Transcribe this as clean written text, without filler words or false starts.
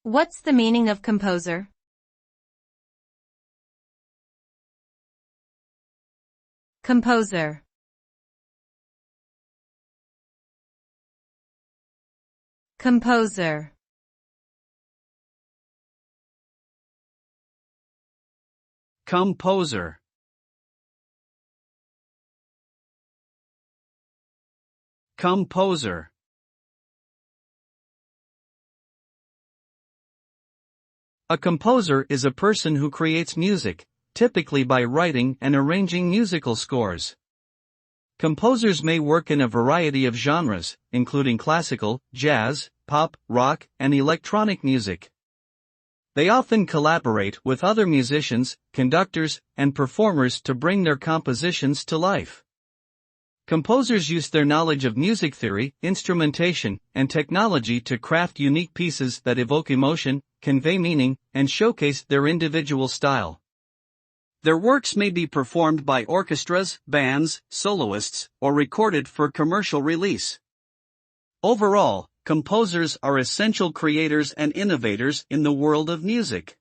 What's the meaning of composer? Composer. Composer. Composer. Composer. A composer is a person who creates music, typically by writing and arranging musical scores. Composers may work in a variety of genres, including classical, jazz, pop, rock, and electronic music. They often collaborate with other musicians, conductors, and performers to bring their compositions to life. Composers use their knowledge of music theory, instrumentation, and technology to craft unique pieces that evoke emotion, convey meaning, and showcase their individual style. Their works may be performed by orchestras, bands, soloists, or recorded for commercial release. Overall, composers are essential creators and innovators in the world of music.